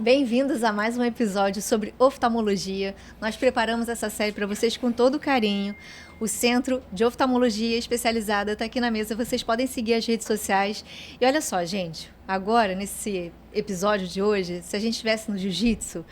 Bem-vindos a mais um episódio sobre oftalmologia. Nós preparamos essa série para vocês com todo carinho. O Centro de Oftalmologia Especializada está aqui na mesa. Vocês podem seguir as redes sociais. E olha só, gente, agora, nesse episódio de hoje, se a gente estivesse no jiu-jitsu,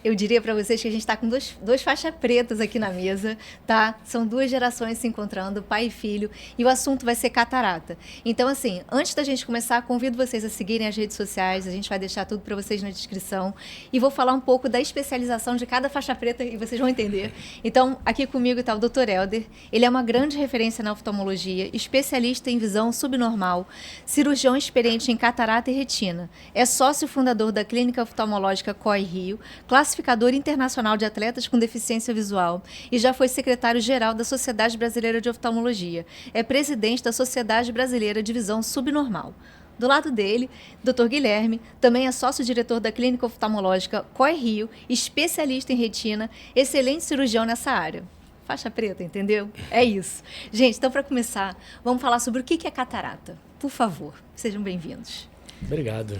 eu diria para vocês que a gente está com dois faixas pretas aqui na mesa, tá? São duas gerações se encontrando, pai e filho, e o assunto vai ser catarata. Então, assim, antes da gente começar, convido vocês a seguirem as redes sociais, a gente vai deixar tudo para vocês na descrição, e vou falar um pouco da especialização de cada faixa preta e vocês vão entender. Então, aqui comigo está o Dr. Helder. Ele é uma grande referência na oftalmologia, especialista em visão subnormal, cirurgião experiente em catarata e retina. É sócio fundador da Clínica Oftalmológica COI Rio, classificador internacional de atletas com deficiência visual e já foi secretário-geral da Sociedade Brasileira de Oftalmologia. É presidente da Sociedade Brasileira de Visão Subnormal. Do lado dele, Dr. Guilherme, também é sócio-diretor da Clínica Oftalmológica COI Rio, especialista em retina, excelente cirurgião nessa área. Faixa preta, entendeu? É isso. Gente, então para começar, vamos falar sobre o que é catarata. Por favor, sejam bem-vindos. Obrigado.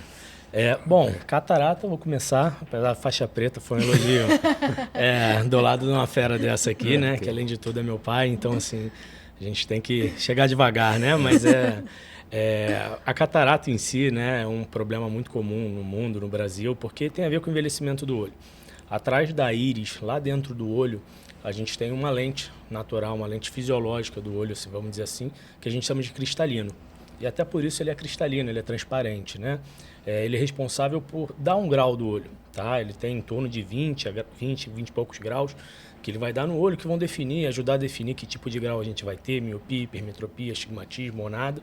Bom, catarata, vou começar, apesar da faixa preta, foi um elogio do lado de uma fera dessa aqui, né, que além de tudo é meu pai, então assim, a gente tem que chegar devagar, né, mas a catarata em si, né, é um problema muito comum no mundo, no Brasil, porque tem a ver com o envelhecimento do olho. Atrás da íris, lá dentro do olho, a gente tem uma lente natural, uma lente fisiológica do olho, vamos dizer assim, que a gente chama de cristalino. E até por isso ele é cristalino, ele é transparente, né? Ele é responsável por dar um grau do olho, tá? Ele tem em torno de 20 e poucos graus que ele vai dar no olho, que vão ajudar a definir que tipo de grau a gente vai ter, miopia, hipermetropia, astigmatismo ou nada.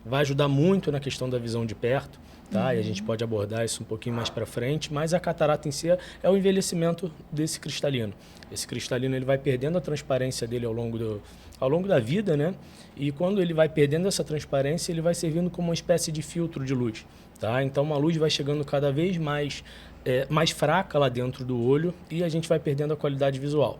Vai ajudar muito na questão da visão de perto, tá? E a gente pode abordar isso um pouquinho mais para frente, mas a catarata em si é o envelhecimento desse cristalino. Esse cristalino ele vai perdendo a transparência dele ao longo da vida, né? E quando ele vai perdendo essa transparência, ele vai servindo como uma espécie de filtro de luz, tá? Então uma luz vai chegando cada vez mais fraca lá dentro do olho e a gente vai perdendo a qualidade visual.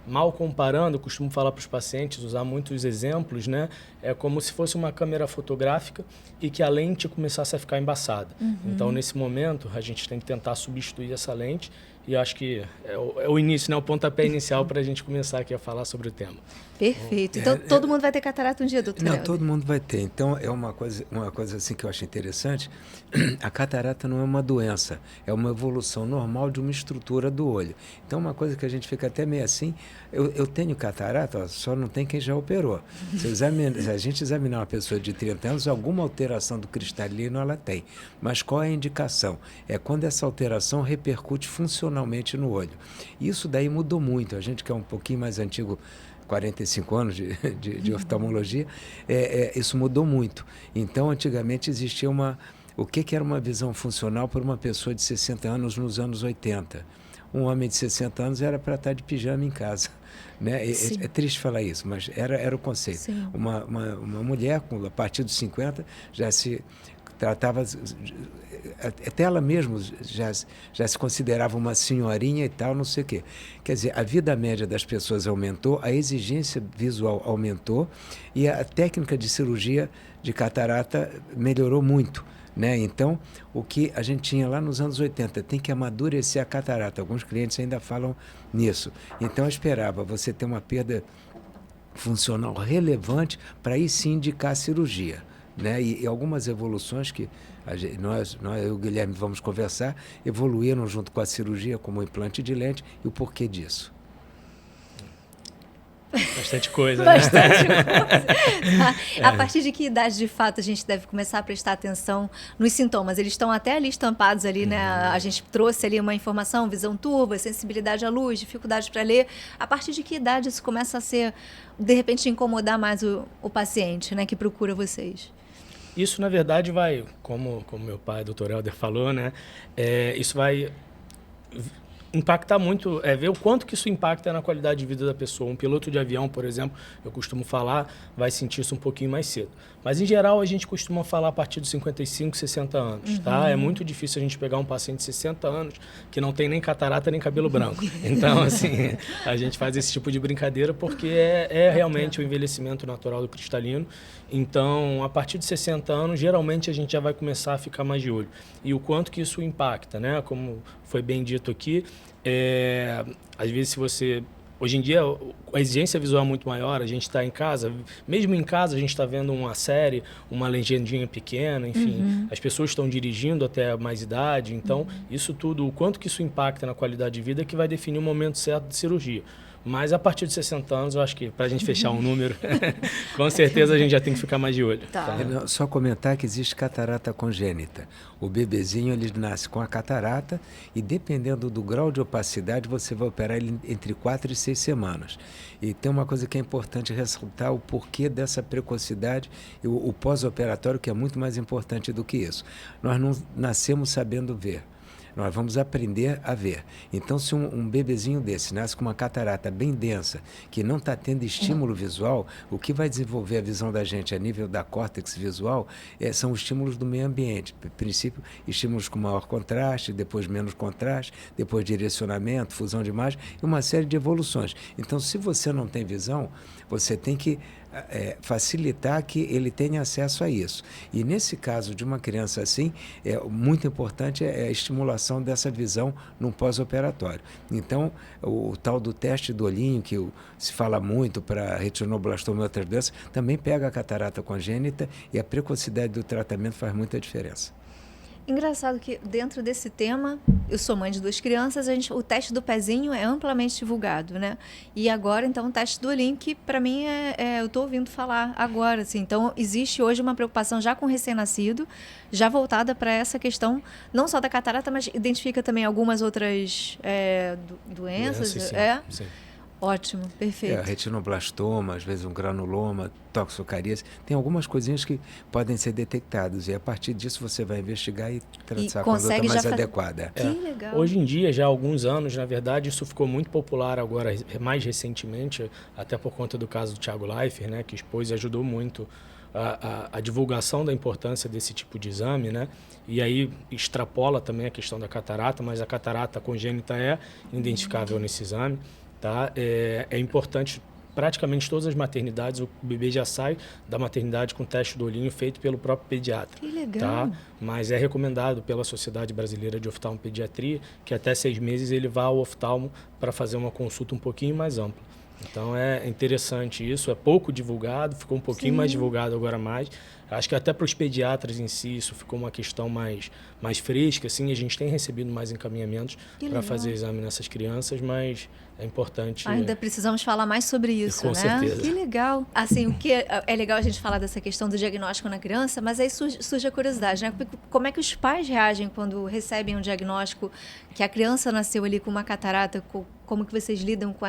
Mal comparando, eu costumo falar para os pacientes, usar muitos exemplos, né? É como se fosse uma câmera fotográfica e que a lente começasse a ficar embaçada. Então, nesse momento, a gente tem que tentar substituir essa lente e acho que é o início, né? O pontapé inicial para a gente começar aqui a falar sobre o tema. Perfeito. Então, todo mundo vai ter catarata um dia, doutor Não, Helder? todo mundo vai ter. Então, é uma coisa assim que eu acho interessante. A catarata não é uma doença, é uma evolução normal de uma estrutura do olho. Então, uma coisa que a gente fica até meio assim, eu tenho catarata, ó, só não tem quem já operou. Se a gente examinar uma pessoa de 30 anos, alguma alteração do cristalino ela tem. Mas qual é a indicação? É quando essa alteração repercute funcionalmente no olho. Isso daí mudou muito. A gente que é um pouquinho mais antigo, 45 anos de oftalmologia, isso mudou muito. Então, antigamente existia o que era uma visão funcional para uma pessoa de 60 anos nos anos 80? Um homem de 60 anos era para estar de pijama em casa. Né? É triste falar isso, mas era o conceito. Uma mulher, a partir dos 50, já se tratava, até ela mesma já se considerava uma senhorinha e tal, não sei o quê. Quer dizer, a vida média das pessoas aumentou, a exigência visual aumentou e a técnica de cirurgia de catarata melhorou muito. Né? Então, o que a gente tinha lá nos anos 80, tem que amadurecer a catarata. Alguns clientes ainda falam nisso. Então, eu esperava você ter uma perda funcional relevante para aí sim indicar a cirurgia. Né? E algumas evoluções que nós, eu e o Guilherme vamos conversar, evoluíram junto com a cirurgia, como o implante de lente, e o porquê disso. Bastante coisa, Bastante coisa. A partir de que idade, de fato, a gente deve começar a prestar atenção nos sintomas? Eles estão até ali estampados ali, né? A gente trouxe ali uma informação, visão turva, sensibilidade à luz, dificuldade para ler. A partir de que idade isso começa a ser, de repente, incomodar mais o paciente, né? Que procura vocês? Isso, na verdade, vai, como meu pai, Dr. Helder, falou, né? Isso vai impactar muito, ver o quanto que isso impacta na qualidade de vida da pessoa. Um piloto de avião, por exemplo, eu costumo falar, vai sentir isso um pouquinho mais cedo. Mas, em geral, a gente costuma falar a partir dos 55, 60 anos, tá? É muito difícil a gente pegar um paciente de 60 anos que não tem nem catarata nem cabelo branco. Então, assim, a gente faz esse tipo de brincadeira porque é realmente o envelhecimento natural do cristalino. Então, a partir de 60 anos, geralmente a gente já vai começar a ficar mais de olho. E o quanto que isso impacta, né? Como foi bem dito aqui, às vezes se você... Hoje em dia, a exigência visual é muito maior, a gente está em casa, mesmo em casa a gente está vendo uma série, uma legendinha pequena, enfim, as pessoas estão dirigindo até mais idade, então isso tudo, o quanto que isso impacta na qualidade de vida é que vai definir o momento certo de cirurgia. Mas a partir de 60 anos, eu acho que para a gente fechar um número, com certeza a gente já tem que ficar mais de olho. Tá. Só comentar que existe catarata congênita. O bebezinho ele nasce com a catarata e dependendo do grau de opacidade, você vai operar ele entre 4 e 6 semanas. E tem uma coisa que é importante ressaltar, o porquê dessa precocidade e o pós-operatório, que é muito mais importante do que isso. Nós não nascemos sabendo ver. Nós vamos aprender a ver. Então, se um bebezinho desse nasce com uma catarata bem densa, que não está tendo estímulo visual, o que vai desenvolver a visão da gente a nível da córtex visual são os estímulos do meio ambiente. A princípio, estímulos com maior contraste, depois menos contraste, depois direcionamento, fusão de imagem e uma série de evoluções. Então, se você não tem visão, você tem que facilitar que ele tenha acesso a isso. E nesse caso de uma criança assim, muito importante a estimulação dessa visão no pós-operatório. Então, o tal do teste do olhinho, que se fala muito para retinoblastoma e outras doenças, também pega a catarata congênita e a precocidade do tratamento faz muita diferença. Engraçado que dentro desse tema, eu sou mãe de 2 crianças, o teste do pezinho é amplamente divulgado, né? E agora, então, o teste do olhinho, que para mim eu estou ouvindo falar agora, assim. Então, existe hoje uma preocupação já com o recém-nascido, já voltada para essa questão, não só da catarata, mas identifica também algumas outras doenças. Sim. Ótimo, perfeito. Retinoblastoma, às vezes um granuloma, toxocaríase, tem algumas coisinhas que podem ser detectadas e a partir disso você vai investigar e traçar a conduta mais adequada. Que legal. Hoje em dia, já há alguns anos, na verdade, isso ficou muito popular agora, mais recentemente, até por conta do caso do Thiago Leifert, né, que expôs e ajudou muito a divulgação da importância desse tipo de exame, né? E aí extrapola também a questão da catarata, mas a catarata congênita é identificável nesse exame. Tá? É importante, praticamente todas as maternidades, o bebê já sai da maternidade com teste do olhinho feito pelo próprio pediatra. Que legal. Tá? Mas é recomendado pela Sociedade Brasileira de Oftalmopediatria que até 6 meses ele vá ao oftalmo para fazer uma consulta um pouquinho mais ampla. Então é interessante isso, é pouco divulgado, ficou um pouquinho mais divulgado agora mais. Acho que até para os pediatras em si isso ficou uma questão mais fresca, assim, a gente tem recebido mais encaminhamentos para fazer exame nessas crianças, mas é importante. Ainda precisamos falar mais sobre isso, com né? certeza. Que legal. Assim, o que é legal a gente falar dessa questão do diagnóstico na criança, mas aí surge a curiosidade, né? Como é que os pais reagem quando recebem um diagnóstico que a criança nasceu ali com uma catarata? Como que vocês lidam com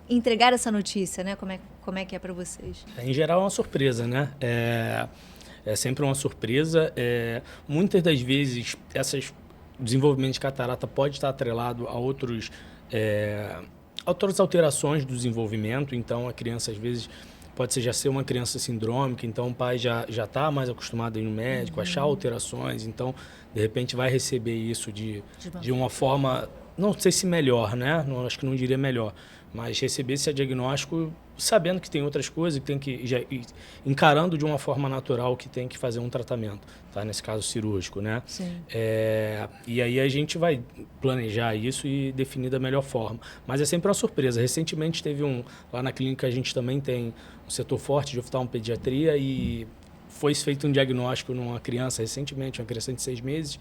entregar essa notícia, né? Como é que é para vocês? Em geral é uma surpresa, né? É sempre uma surpresa. Muitas das vezes, o desenvolvimento de catarata pode estar atrelado a outras alterações do desenvolvimento. Então, a criança, às vezes, pode já ser uma criança sindrômica. Então, o pai já está mais acostumado a ir no médico, achar alterações. Então, de repente, vai receber isso de uma forma, não sei se melhor, né? Acho que não diria melhor. Mas receber esse diagnóstico sabendo que tem outras coisas, que tem que encarando de uma forma natural que tem que fazer um tratamento, tá? Nesse caso cirúrgico, né? Sim. E aí a gente vai planejar isso e definir da melhor forma. Mas é sempre uma surpresa. Recentemente teve lá na clínica a gente também tem um setor forte de oftalmopediatria e foi feito um diagnóstico numa criança recentemente, uma criança de 6 meses.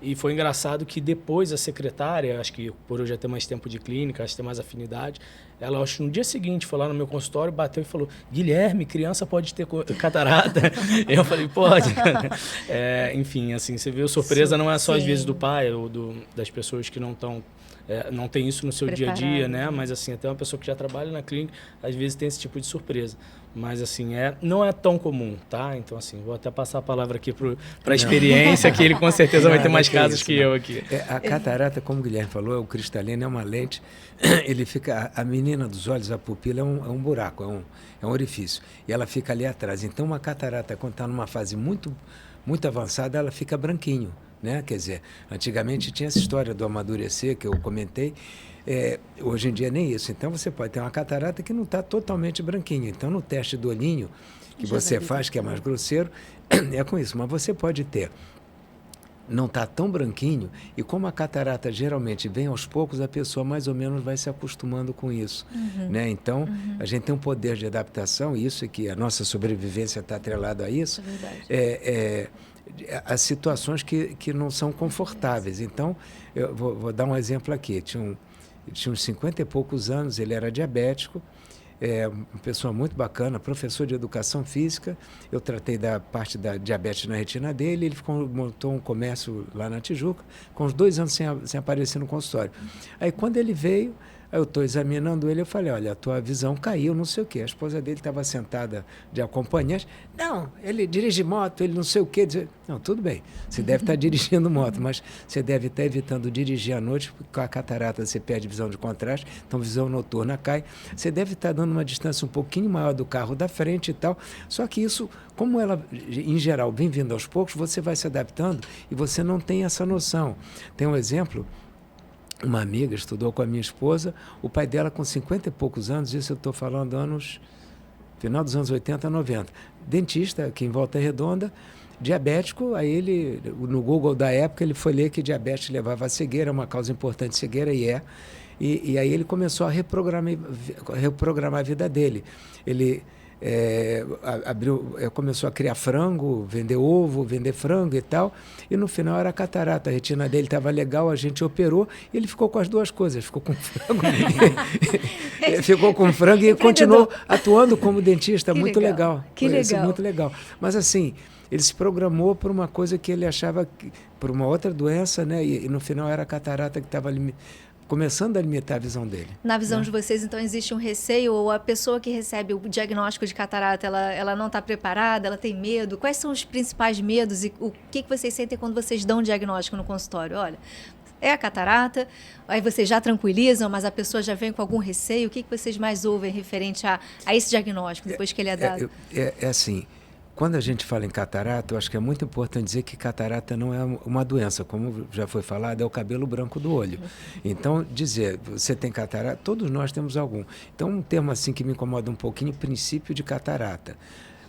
E foi engraçado que depois a secretária, acho que por eu já ter mais tempo de clínica, acho que ter mais afinidade, ela, acho que no dia seguinte, foi lá no meu consultório, bateu e falou: Guilherme, criança pode ter catarata? Eu falei: pode. Enfim, assim, você vê, a surpresa não é só às vezes do pai ou das pessoas que não estão... não tem isso no seu dia a dia, né? Mas assim, até uma pessoa que já trabalha na clínica, às vezes tem esse tipo de surpresa. mas assim, não é tão comum, tá? Então, assim, vou até passar a palavra aqui para a experiência, que ele com certeza vai ter mais casos que eu aqui. A catarata, como o Guilherme falou, o cristalino é uma lente, ele fica, a menina dos olhos, a pupila é um buraco, é um orifício, e ela fica ali atrás. Então, uma catarata, quando está numa fase muito, muito avançada, ela fica branquinho, né? Quer dizer, antigamente tinha essa história do amadurecer, que eu comentei. Hoje em dia nem isso. Então você pode ter uma catarata que não está totalmente branquinho. Então no teste do olhinho que você faz, que é mais grosseiro, é com isso. Mas você pode ter, não está tão branquinho, e como a catarata geralmente vem aos poucos, a pessoa mais ou menos vai se acostumando com isso. Né? Então a gente tem um poder de adaptação, e isso é que a nossa sobrevivência está atrelada a isso. É verdade. As situações que não são confortáveis. Então, eu vou dar um exemplo aqui. Tinha uns 50 e poucos anos, ele era diabético, uma pessoa muito bacana, professor de educação física. Eu tratei da parte da diabetes na retina dele, ele montou um comércio lá na Tijuca, com uns 2 anos sem aparecer no consultório. Aí, quando ele veio, eu estou examinando ele, eu falei, olha, a tua visão caiu, não sei o quê. A esposa dele estava sentada de acompanhante. Não, ele dirige moto, ele não sei o quê. Não, tudo bem, você deve estar dirigindo moto, mas você deve estar evitando dirigir à noite, porque com a catarata você perde visão de contraste, então visão noturna cai. Você deve estar dando uma distância um pouquinho maior do carro da frente e tal. Só que isso, como ela, em geral, vem vindo aos poucos, você vai se adaptando e você não tem essa noção. Tem um exemplo. Uma amiga estudou com a minha esposa, o pai dela com 50 e poucos anos, isso eu estou falando final dos anos 80, 90. Dentista aqui em Volta Redonda, diabético, aí ele, no Google da época, ele foi ler que diabetes levava a cegueira, uma causa importante de cegueira, e aí ele começou a reprogramar a vida dele. Ele começou a criar frango, vender ovo, vender frango e tal, e no final era catarata, a retina dele estava legal, a gente operou, e ele ficou com as duas coisas, ficou com frango e continuou atuando como dentista, muito legal. Que legal. Isso, muito legal. Mas assim, ele se programou por uma coisa que ele achava, por uma outra doença, né? E no final era a catarata que estava começando a limitar a visão dele. Na visão de vocês, então, existe um receio, ou a pessoa que recebe o diagnóstico de catarata, ela não está preparada, ela tem medo? Quais são os principais medos e o que vocês sentem quando vocês dão um diagnóstico no consultório? Olha, é a catarata, aí vocês já tranquilizam, mas a pessoa já vem com algum receio? O que vocês mais ouvem referente a esse diagnóstico, depois que ele é dado? É assim, quando a gente fala em catarata, eu acho que é muito importante dizer que catarata não é uma doença, como já foi falado, é o cabelo branco do olho. Então, dizer, você tem catarata, todos nós temos algum. Então, um termo assim que me incomoda um pouquinho, princípio de catarata.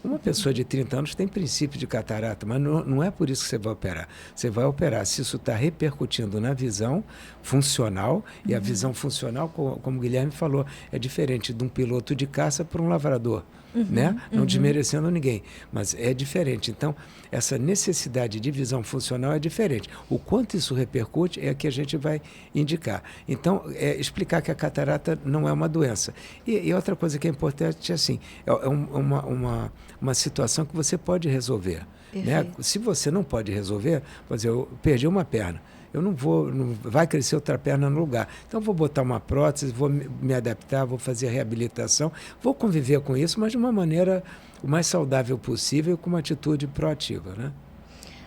Uma pessoa de 30 anos tem princípio de catarata, mas não é por isso que você vai operar. Você vai operar se isso está repercutindo na visão funcional, e a visão funcional, como o Guilherme falou, é diferente de um piloto de caça para um lavrador. Né? Não desmerecendo ninguém, mas é diferente. Então, essa necessidade de visão funcional é diferente. O quanto isso repercute é que a gente vai indicar. Então, explicar que a catarata não é uma doença. E outra coisa que é importante é assim, uma situação que você pode resolver. Né? Se você não pode resolver, por exemplo, eu perdi uma perna. Eu não vai crescer outra perna no lugar. Então, vou botar uma prótese, vou me adaptar, vou fazer a reabilitação, vou conviver com isso, mas de uma maneira o mais saudável possível, com uma atitude proativa, né?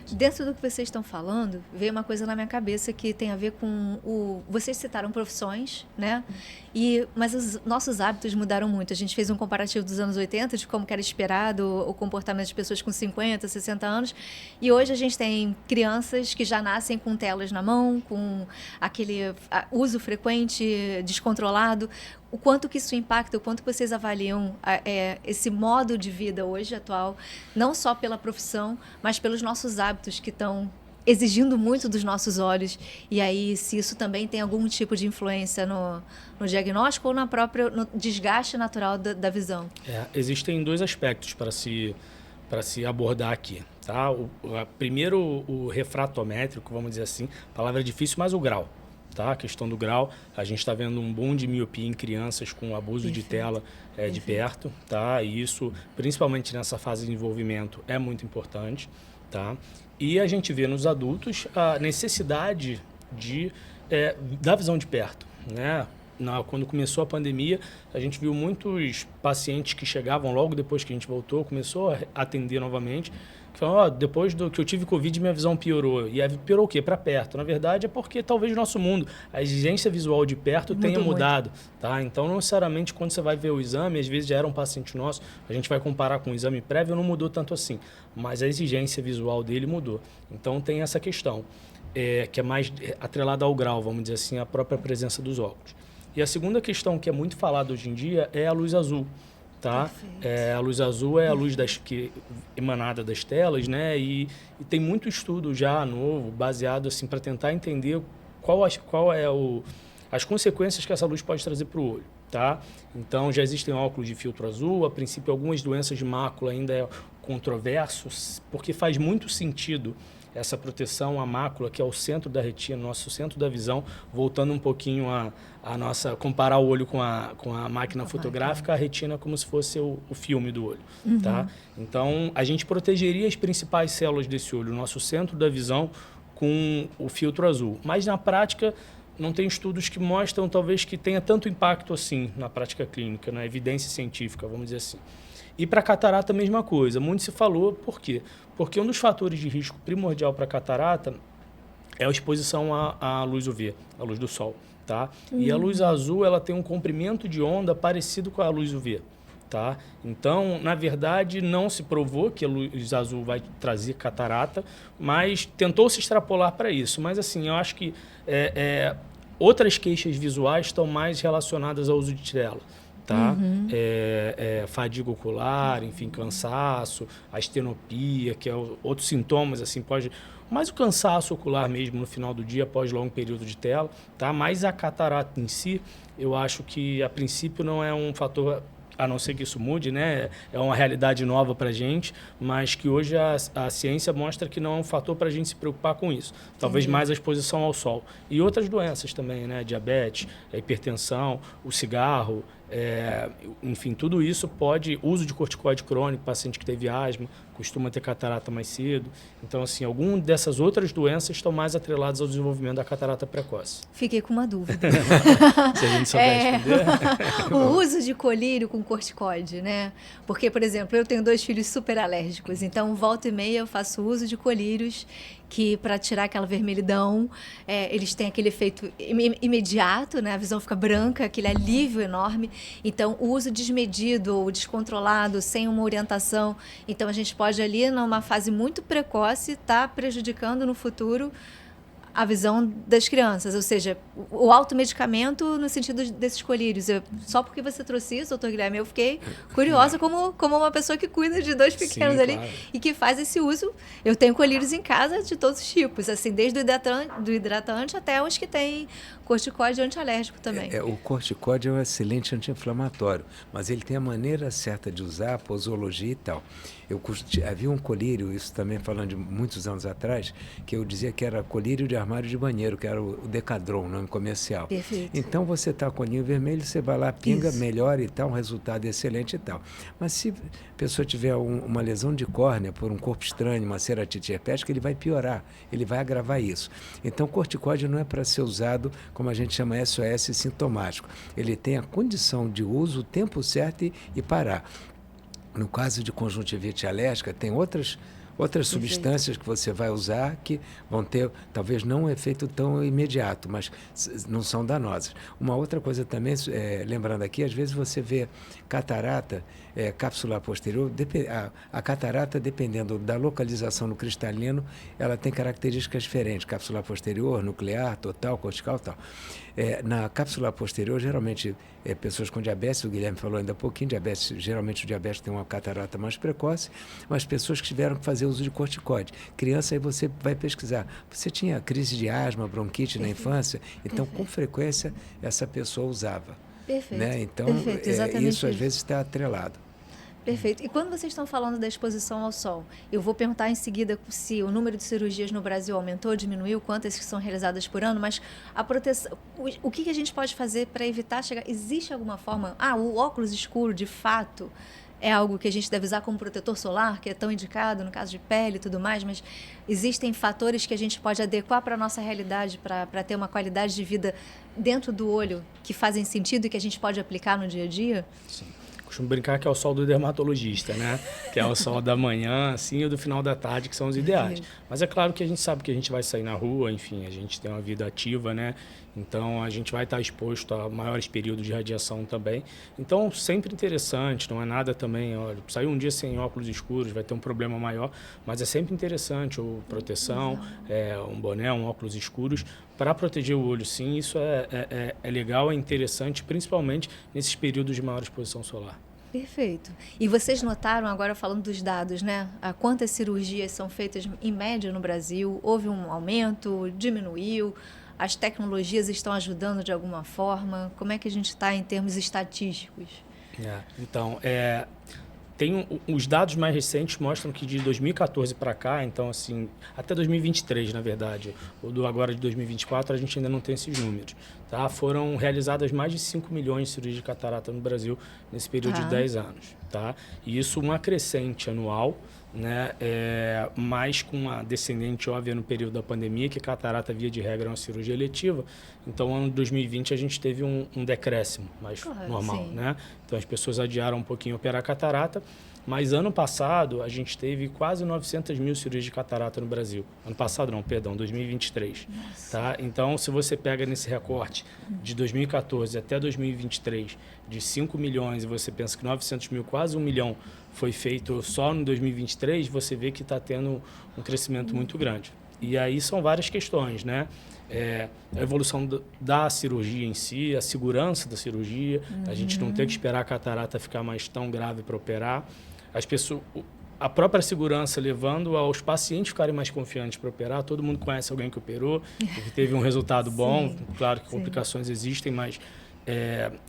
Dentro do que vocês estão falando, veio uma coisa na minha cabeça que tem a ver com vocês citaram profissões, né? Mas os nossos hábitos mudaram muito. A gente fez um comparativo dos anos 80 de como que era esperado o comportamento de pessoas com 50, 60 anos. E hoje a gente tem crianças que já nascem com telas na mão, com aquele uso frequente, descontrolado. O quanto que isso impacta, o quanto que vocês avaliam esse modo de vida hoje atual, não só pela profissão, mas pelos nossos hábitos que estão exigindo muito dos nossos olhos. E aí, se isso também tem algum tipo de influência no diagnóstico ou no desgaste natural da visão? Existem 2 aspectos para se abordar aqui. Tá? Primeiro, o refratométrico, vamos dizer assim, palavra difícil, mas o grau. Tá? A questão do grau, a gente está vendo um boom de miopia em crianças com abuso de tela de perto, tá? E isso, principalmente nessa fase de desenvolvimento, é muito importante, tá? E a gente vê nos adultos a necessidade da visão de perto, né? quando começou a pandemia, a gente viu muitos pacientes que chegavam logo depois que a gente voltou, começou a atender novamente, que falaram, depois que eu tive Covid, minha visão piorou. E piorou o quê? Para perto. Na verdade, é porque talvez o nosso mundo, a exigência visual de perto tenha mudado. Tá? Então, não necessariamente, quando você vai ver o exame, às vezes já era um paciente nosso, a gente vai comparar com o exame prévio, não mudou tanto assim. Mas a exigência visual dele mudou. Então, tem essa questão, que é mais atrelada ao grau, vamos dizer assim, a própria presença dos óculos. E a segunda questão que é muito falada hoje em dia é a luz azul. Tá? A luz azul é a luz emanada das telas, né? E tem muito estudo já novo, baseado assim, para tentar entender qual é as consequências que essa luz pode trazer para o olho. Tá? Então, já existem óculos de filtro azul. A princípio, algumas doenças de mácula ainda é controverso, porque faz muito sentido essa proteção à mácula, que é o centro da retina, nosso centro da visão, voltando um pouquinho a nossa, comparar o olho com a máquina fotográfica, a retina como se fosse o filme do olho. Tá? Então, a gente protegeria as principais células desse olho, o nosso centro da visão, com o filtro azul. Mas, na prática, não tem estudos que mostram, talvez, que tenha tanto impacto assim na prática clínica, na evidência científica, vamos dizer assim. E para catarata, a mesma coisa. Muito se falou, por quê? Porque um dos fatores de risco primordial para catarata é a exposição à luz UV, à luz do sol. Tá? E a luz azul, ela tem um comprimento de onda parecido com a luz UV. Tá? Então, na verdade, não se provou que a luz azul vai trazer catarata, mas tentou-se extrapolar para isso. Mas, assim, eu acho que outras queixas visuais estão mais relacionadas ao uso de tela. Tá? Fadiga ocular, enfim, cansaço, a estenopia, que é outros sintomas, assim, mais o cansaço ocular mesmo no final do dia, após longo período de tela, tá? Mas a catarata em si, eu acho que, a princípio, não é um fator, a não ser que isso mude, né? É uma realidade nova para a gente, mas que hoje a ciência mostra que não é um fator para a gente se preocupar com isso. Talvez mais a exposição ao sol. E outras doenças também, né? Diabetes, a hipertensão, o cigarro, enfim, tudo isso pode... Uso de corticoide crônico, paciente que teve asma, costuma ter catarata mais cedo. Então, assim, algumas dessas outras doenças estão mais atreladas ao desenvolvimento da catarata precoce. Fiquei com uma dúvida. Se a gente souber responder. O uso de colírio com corticoide, né? Porque, por exemplo, eu tenho 2 filhos super alérgicos, então volta e meia eu faço uso de colírios que, para tirar aquela vermelhidão, eles têm aquele efeito imediato, né? A visão fica branca, aquele alívio enorme. Então, o uso desmedido ou descontrolado, sem uma orientação, então a gente pode ali, numa fase muito precoce, estar prejudicando no futuro a visão das crianças, ou seja, o automedicamento no sentido desses colírios. Só porque você trouxe isso, doutor Guilherme, eu fiquei curiosa como uma pessoa que cuida de 2 pequenos. Sim, ali, claro. E que faz esse uso. Eu tenho colírios em casa de todos os tipos, assim, desde do hidratante até os que têm corticoide antialérgico também. O corticoide é um excelente anti-inflamatório, mas ele tem a maneira certa de usar, a posologia e tal. Havia um colírio, isso também falando de muitos anos atrás, que eu dizia que era colírio de armário de banheiro, que era o Decadron, nome comercial. Perfeito. Então, você está com o olhinho vermelho, você vai lá, pinga, melhora e tal, um resultado excelente e tal. Mas se a pessoa tiver uma lesão de córnea por um corpo estranho, uma ceratite herpética, ele vai piorar, ele vai agravar isso. Então, corticóide não é para ser usado, como a gente chama SOS sintomático. Ele tem a condição de uso, o tempo certo e parar. No caso de conjuntivite alérgica, tem outras substâncias que você vai usar que vão ter, talvez não um efeito tão imediato, mas não são danosas. Uma outra coisa também, lembrando aqui, às vezes você vê catarata, cápsula posterior, a catarata, dependendo da localização no cristalino, ela tem características diferentes, cápsula posterior, nuclear, total, cortical, tal. Na cápsula posterior, geralmente, pessoas com diabetes, o Guilherme falou ainda há pouquinho, geralmente o diabetes tem uma catarata mais precoce, mas pessoas que tiveram que fazer uso de corticoide. Criança, aí você vai pesquisar. Você tinha crise de asma, bronquite na infância? Então, com frequência, essa pessoa usava. Perfeito. Né? Então, Perfeito, isso às vezes está atrelado. Perfeito. E quando vocês estão falando da exposição ao sol, eu vou perguntar em seguida se o número de cirurgias no Brasil aumentou, diminuiu, quantas que são realizadas por ano, mas a proteção, o que a gente pode fazer para evitar chegar... Existe alguma forma... o óculos escuro, de fato, é algo que a gente deve usar como protetor solar, que é tão indicado no caso de pele e tudo mais, mas existem fatores que a gente pode adequar para a nossa realidade, para ter uma qualidade de vida dentro do olho que fazem sentido e que a gente pode aplicar no dia a dia? Sim. Costumo brincar que é o sol do dermatologista, né? Que é o sol da manhã, assim, e do final da tarde, que são os ideais. Mas é claro que a gente sabe que a gente vai sair na rua, enfim, a gente tem uma vida ativa, né? Então, a gente vai estar exposto a maiores períodos de radiação também. Então, sempre interessante, não é nada também, olha, sair um dia sem óculos escuros vai ter um problema maior, mas é sempre interessante, ou proteção, um boné, um óculos escuros, para proteger o olho, sim. Isso é legal, é interessante, principalmente nesses períodos de maior exposição solar. Perfeito. E vocês notaram, agora falando dos dados, né? Quantas cirurgias são feitas em média no Brasil? Houve um aumento? Diminuiu? As tecnologias estão ajudando de alguma forma? Como é que a gente está em termos estatísticos? Então, os dados mais recentes mostram que de 2014 para cá, então assim, até 2023, na verdade, ou do agora de 2024, a gente ainda não tem esses números. Tá? Foram realizadas mais de 5 milhões de cirurgias de catarata no Brasil nesse período de 10 anos. Tá? E isso uma crescente anual, né? Mais com uma descendente óbvia no período da pandemia, que catarata, via de regra, é uma cirurgia eletiva. Então, no ano de 2020, a gente teve um decréscimo mais normal. Né? Então, as pessoas adiaram um pouquinho operar catarata, mas ano passado, a gente teve quase 900 mil cirurgias de catarata no Brasil. Ano passado não, perdão, 2023. Tá? Então, se você pega nesse recorte de 2014 até 2023, de 5 milhões, e você pensa que 900 mil, quase 1 milhão, foi feito só em 2023, você vê que está tendo um crescimento muito grande. E aí são várias questões, né? A evolução da cirurgia em si, a segurança da cirurgia, a gente não ter que esperar a catarata ficar mais tão grave para operar. A própria segurança levando aos pacientes ficarem mais confiantes para operar. Todo mundo conhece alguém que operou, que teve um resultado bom. Claro que complicações existem, mas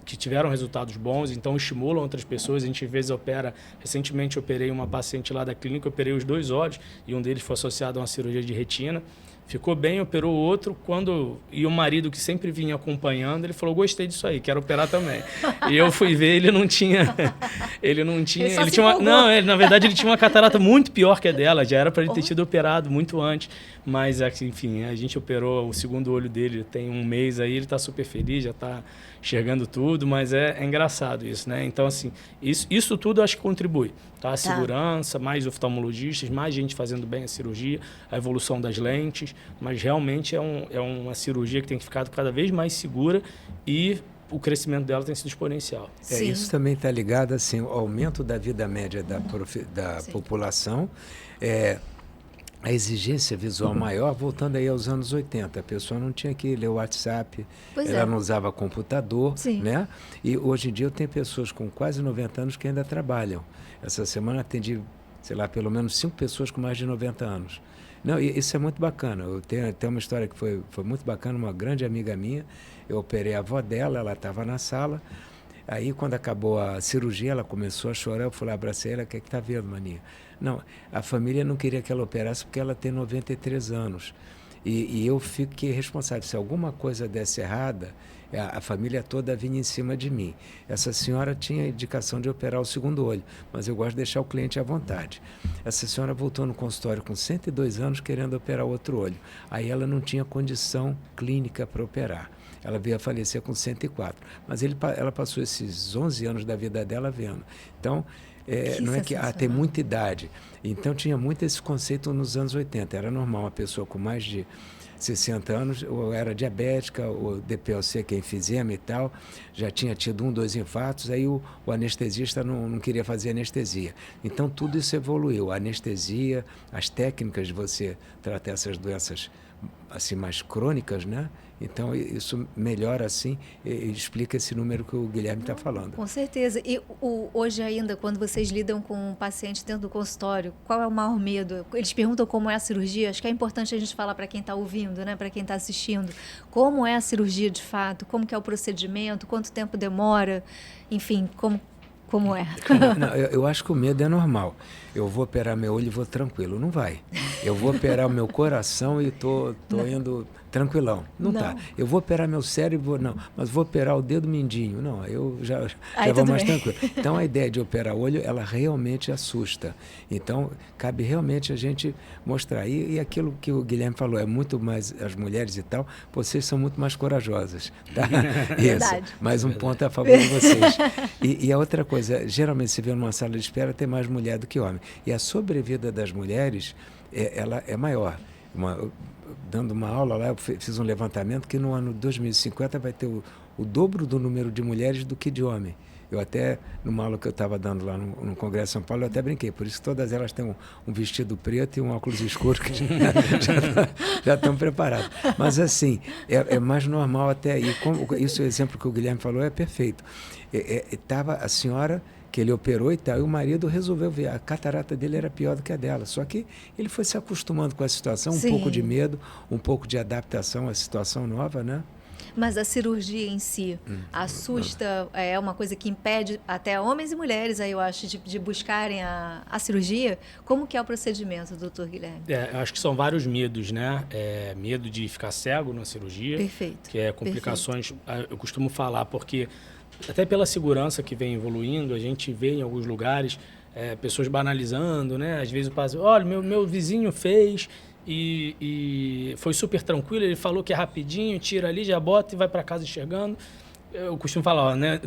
que tiveram resultados bons, então estimulam outras pessoas. A gente às vezes opera. Recentemente eu operei uma paciente lá da clínica, eu operei os 2 olhos e um deles foi associado a uma cirurgia de retina. Ficou bem, operou o outro. E o marido, que sempre vinha acompanhando, ele falou: gostei disso aí, quero operar também. E eu fui ver, ele não tinha. Ele tinha na verdade, ele tinha uma catarata muito pior que a dela. Já era para ele ter sido operado muito antes. Mas, enfim, a gente operou o segundo olho dele tem 1 mês aí, ele está super feliz, já está enxergando tudo, mas é engraçado isso, né? Então, assim, isso tudo acho que contribui. Tá? A segurança, mais oftalmologistas, mais gente fazendo bem a cirurgia, a evolução das lentes, mas realmente é uma cirurgia que tem ficado cada vez mais segura e o crescimento dela tem sido exponencial. Isso também está ligado assim, ao aumento da vida média da população, a exigência visual maior, voltando aí aos anos 80. A pessoa não tinha que ler o WhatsApp, ela não usava computador, né? E hoje em dia eu tenho pessoas com quase 90 anos que ainda trabalham. Essa semana atendi, sei lá, pelo menos 5 pessoas com mais de 90 anos. Não, isso é muito bacana. Eu tenho uma história que foi muito bacana, uma grande amiga minha. Eu operei a avó dela, ela estava na sala. Aí, quando acabou a cirurgia, ela começou a chorar. Eu falei, abracei ela, o que é que está vendo, maninha? Não, a família não queria que ela operasse porque ela tem 93 anos. E eu fiquei responsável. Se alguma coisa desse errada, a família toda vinha em cima de mim. Essa senhora tinha indicação de operar o segundo olho, mas eu gosto de deixar o cliente à vontade. Essa senhora voltou no consultório com 102 anos querendo operar o outro olho. Aí ela não tinha condição clínica para operar. Ela veio a falecer com 104. Mas ela passou esses 11 anos da vida dela vendo. Então, não é que tem muita idade. Então, tinha muito esse conceito nos anos 80. Era normal uma pessoa com mais de 60 anos, ou era diabética, ou DPLC, que é enfisema e tal, já tinha tido 1, 2 infartos, aí o anestesista não queria fazer anestesia. Então, tudo isso evoluiu. A anestesia, as técnicas de você tratar essas doenças assim, mais crônicas, né? Então, isso melhora, assim, e explica esse número que o Guilherme está falando. Com certeza. E hoje ainda, quando vocês lidam com um paciente dentro do consultório, qual é o maior medo? Eles perguntam como é a cirurgia. Acho que é importante a gente falar para quem está ouvindo, né? Para quem está assistindo. Como é a cirurgia de fato? Como que é o procedimento? Quanto tempo demora? Enfim, como é? Não, eu acho que o medo é normal. Eu vou operar meu olho e vou tranquilo. Não vai. Eu vou operar o meu coração e tô indo tranquilão. Não tá. Eu vou operar meu cérebro, não, mas vou operar o dedo mindinho. Não, eu já vou mais tranquilo. Então, a ideia de operar o olho, ela realmente assusta. Então, cabe realmente a gente mostrar. E aquilo que o Guilherme falou, é muito mais, as mulheres e tal, vocês são muito mais corajosas. Tá? Isso. Mais um ponto a favor de vocês. E a outra coisa, geralmente se vê numa sala de espera, tem mais mulher do que homem. E a sobrevida das mulheres, ela é maior. Dando uma aula lá, eu fiz um levantamento que no ano 2050 vai ter o dobro do número de mulheres do que de homem. Eu até, numa aula que eu estava dando lá no Congresso de São Paulo, eu até brinquei. Por isso que todas elas têm um vestido preto e um óculos escuro que já estão preparadas. Mas assim, é mais normal até aí. Isso, o exemplo que o Guilherme falou é perfeito. Estava a senhora que ele operou e tal, e o marido resolveu ver. A catarata dele era pior do que a dela. Só que ele foi se acostumando com a situação, um pouco de medo, um pouco de adaptação à situação nova, né? Mas a cirurgia em si assusta, é uma coisa que impede até homens e mulheres, aí eu acho, de buscarem a cirurgia. Como que é o procedimento, doutor Guilherme? Eu acho que são vários medos, né? Medo de ficar cego na cirurgia. Perfeito. Que é complicações, eu costumo falar, porque até pela segurança que vem evoluindo, a gente vê em alguns lugares pessoas banalizando, né? Às vezes o paciente, olha, meu vizinho fez e foi super tranquilo, ele falou que é rapidinho, tira ali, já bota e vai para casa enxergando. Eu costumo falar, ó, né?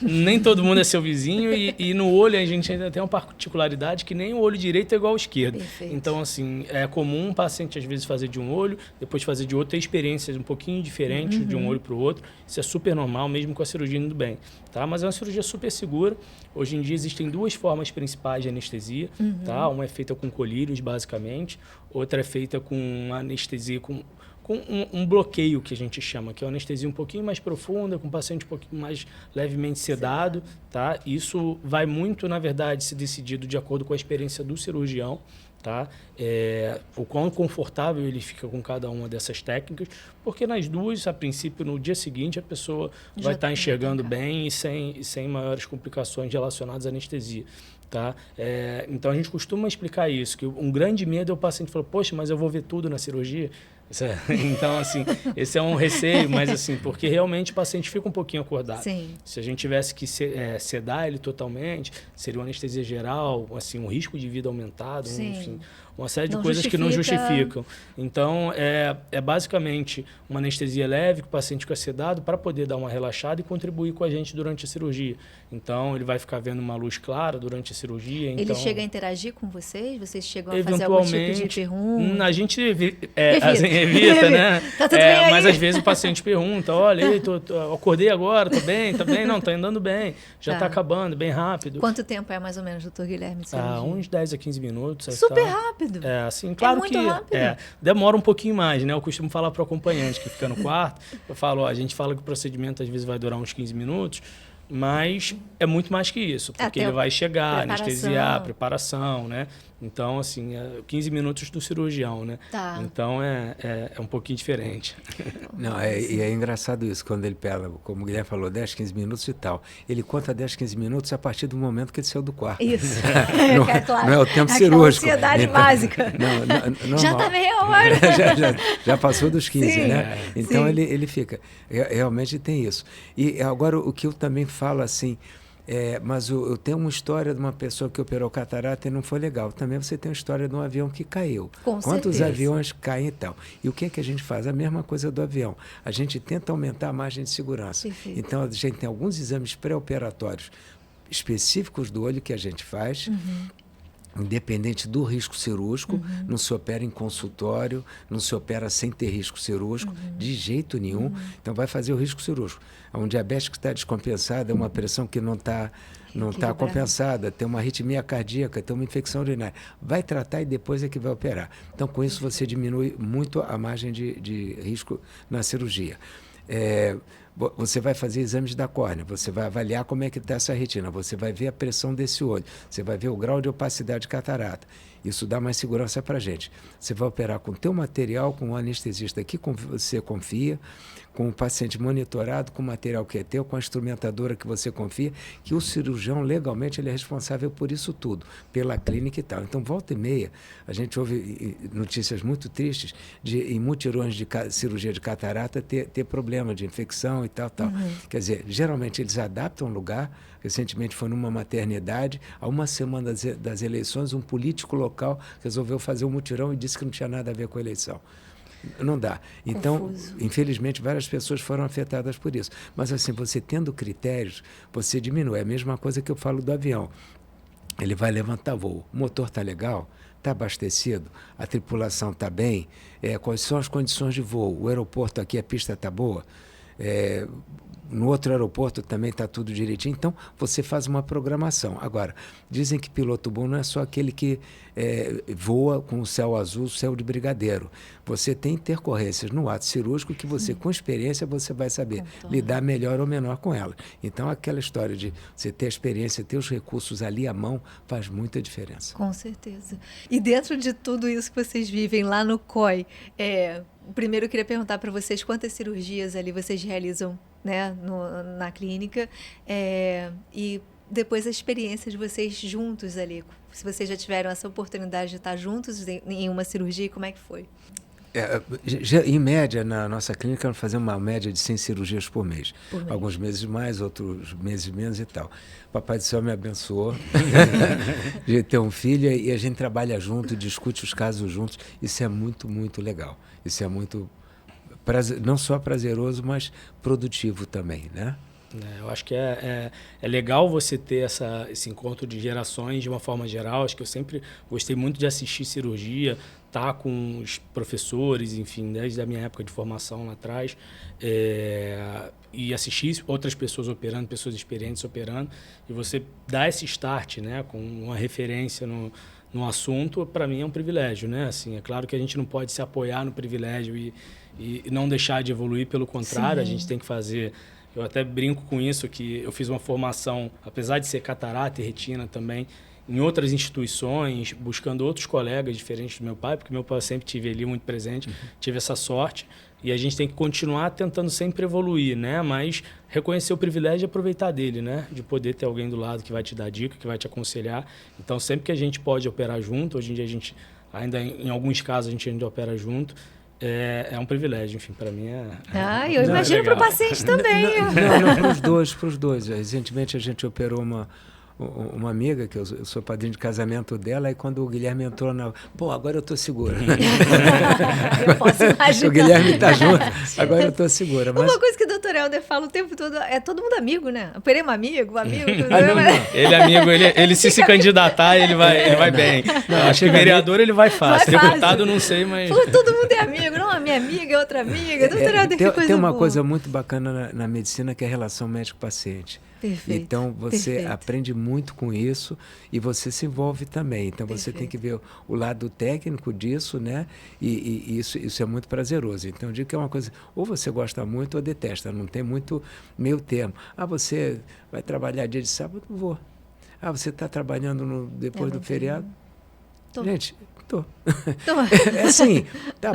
Nem todo mundo é seu vizinho e no olho a gente ainda tem uma particularidade que nem o olho direito é igual ao esquerdo. Perfeito. Então, assim, é comum um paciente às vezes fazer de um olho, depois fazer de outro, ter experiências um pouquinho diferentes de um olho para o outro. Isso é super normal, mesmo com a cirurgia indo bem, tá? Mas é uma cirurgia super segura. Hoje em dia existem duas formas principais de anestesia, tá? Uma é feita com colírios, basicamente. Outra é feita com anestesia com um bloqueio, que a gente chama, que é uma anestesia um pouquinho mais profunda, com o paciente um pouquinho mais levemente sedado, tá? Isso vai muito, na verdade, ser decidido de acordo com a experiência do cirurgião, tá? O quão confortável ele fica com cada uma dessas técnicas, porque nas duas, a princípio, no dia seguinte, a pessoa vai estar enxergando bem e sem maiores complicações relacionadas à anestesia. Tá? Então, a gente costuma explicar isso, que um grande medo é o paciente falar, poxa, mas eu vou ver tudo na cirurgia? Então, assim, esse é um receio, mas assim, porque realmente o paciente fica um pouquinho acordado. Sim. Se a gente tivesse que sedar ele totalmente, seria uma anestesia geral, assim, um risco de vida aumentado, enfim, uma série de coisas que não justificam. Então, é basicamente uma anestesia leve, que o paciente fica sedado para poder dar uma relaxada e contribuir com a gente durante a cirurgia. Então, ele vai ficar vendo uma luz clara durante a cirurgia. Ele então, chega a interagir com vocês? Vocês chegam a fazer algum tipo de pergunta? A gente evita, né? Tá tudo bem aí? Mas às vezes o paciente pergunta, olha, acordei agora, tô bem, não, tá andando bem, já tá acabando, bem rápido. Quanto tempo é mais ou menos, doutor Guilherme? Uns 10 a 15 minutos. Super rápido. Assim, claro muito que rápido. Demora um pouquinho mais, né? Eu costumo falar para o acompanhante que fica no quarto, eu falo, a gente fala que o procedimento às vezes vai durar uns 15 minutos, mas é muito mais que isso, porque ele vai chegar, anestesiar, preparação, né? Então, assim, 15 minutos do cirurgião, né? Tá. Então, é um pouquinho diferente. Não, e é engraçado isso, quando ele pega, como o Guilherme falou, 10, 15 minutos e tal. Ele conta 10, 15 minutos a partir do momento que ele saiu do quarto. Isso. Não é o tempo cirúrgico. Ansiedade básica. Não, já tá meia hora. já passou dos 15, Sim, né? Então, ele fica. Realmente tem isso. E agora, o que eu também falo assim... mas eu tenho uma história de uma pessoa que operou catarata e não foi legal. Também você tem uma história de um avião que caiu. Quantos certeza. aviões caem e tal? E o que é que a gente faz? A mesma coisa do avião. A gente tenta aumentar a margem de segurança. Perfeito. Então, a gente tem alguns exames pré-operatórios específicos do olho que a gente faz, independente do risco cirúrgico, não se opera em consultório, não se opera sem ter risco cirúrgico, de jeito nenhum. Então, vai fazer o risco cirúrgico. Um diabético que está descompensado, é uma pressão que não está compensada, tem uma arritmia cardíaca, tem uma infecção urinária. Vai tratar e depois é que vai operar. Então, com isso, você diminui muito a margem de risco na cirurgia. você vai fazer exames da córnea, você vai avaliar como é que está essa retina, você vai ver a pressão desse olho, você vai ver o grau de opacidade de catarata. Isso dá mais segurança para a gente. Você vai operar com o teu material, com um anestesista que você confia, com o paciente monitorado, com o material que é teu, com a instrumentadora que você confia, que o cirurgião, legalmente, ele é responsável por isso tudo, pela clínica e tal. Então, volta e meia, a gente ouve notícias muito tristes de em mutirões de cirurgia de catarata ter problema de infecção e tal, tal. Quer dizer, geralmente eles adaptam o lugar. Recentemente foi numa maternidade, há uma semana das eleições, um político local resolveu fazer um mutirão e disse que não tinha nada a ver com a eleição. Não dá. Então, infelizmente, várias pessoas foram afetadas por isso. Mas, assim, você tendo critérios, você diminui. É a mesma coisa que eu falo do avião. Ele vai levantar voo. O motor está legal? Está abastecido? A tripulação está bem? Quais são as condições de voo? O aeroporto aqui, a pista está boa? No outro aeroporto também está tudo direitinho. Então, você faz uma programação. Agora, dizem que piloto bom não é só aquele que voa com o céu azul, o céu de brigadeiro. Você tem intercorrências no ato cirúrgico que você, com experiência, você vai saber lidar melhor ou menor com elas. Então, aquela história de você ter experiência, ter os recursos ali à mão, faz muita diferença. Com certeza. E dentro de tudo isso que vocês vivem lá no COI, primeiro eu queria perguntar para vocês quantas cirurgias ali vocês realizam, né, na clínica, e depois a experiência de vocês juntos ali, se vocês já tiveram essa oportunidade de estar juntos em uma cirurgia, como é que foi? Em média, na nossa clínica, nós fazemos uma média de 100 cirurgias por mês. Alguns meses mais, outros meses menos e tal. Papai do Céu me abençoou de ter um filho e a gente trabalha junto, discute os casos juntos. Isso é muito, muito legal. Isso é muito, não só prazeroso, mas produtivo também, né? Eu acho que é legal você ter esse encontro de gerações de uma forma geral. Acho que eu sempre gostei muito de assistir cirurgia, estar com os professores, enfim, desde a minha época de formação lá atrás, e assistir outras pessoas operando, pessoas experientes operando, e você dar esse start, né, com uma referência no assunto, para mim é um privilégio, né? Assim, é claro que a gente não pode se apoiar no privilégio e não deixar de evoluir, pelo contrário, Sim. A gente tem que fazer... Eu até brinco com isso, que eu fiz uma formação, apesar de ser catarata e retina também, em outras instituições, buscando outros colegas diferentes do meu pai, porque meu pai eu sempre tive ali muito presente, tive essa sorte, e a gente tem que continuar tentando sempre evoluir, né? Mas reconhecer o privilégio e aproveitar dele, né? De poder ter alguém do lado que vai te dar dica, que vai te aconselhar. Então, sempre que a gente pode operar junto, hoje em dia a gente, ainda em alguns casos, a gente ainda opera junto, é um privilégio, enfim, para mim eu imagino para o paciente também. Não, para os dois. Recentemente a gente operou uma amiga, que eu sou padrinho de casamento dela, e quando o Guilherme entrou agora eu estou segura. Eu posso imaginar. O Guilherme está junto, agora eu estou segura. Mas... Uma coisa que o Dr. Helder fala o tempo todo, todo mundo amigo, né? Operei um amigo. Não. Ele é amigo, ele se candidatar, ele vai bem. Acho que vereador ele vai fácil. Deputado não sei, mas... Pô, todo mundo é amigo, não? A minha amiga é outra amiga. Dr. Helder, que coisa boa. Tem uma coisa muito bacana na medicina, que é a relação médico-paciente. Perfeito, então você aprende muito com isso e você se envolve também. Então você tem que ver o lado técnico disso, né? E isso é muito prazeroso. Então eu digo que é uma coisa, ou você gosta muito ou detesta, não tem muito meio termo. Você vai trabalhar dia de sábado? Não vou. Você está trabalhando depois do feriado? Gente, tô. É assim,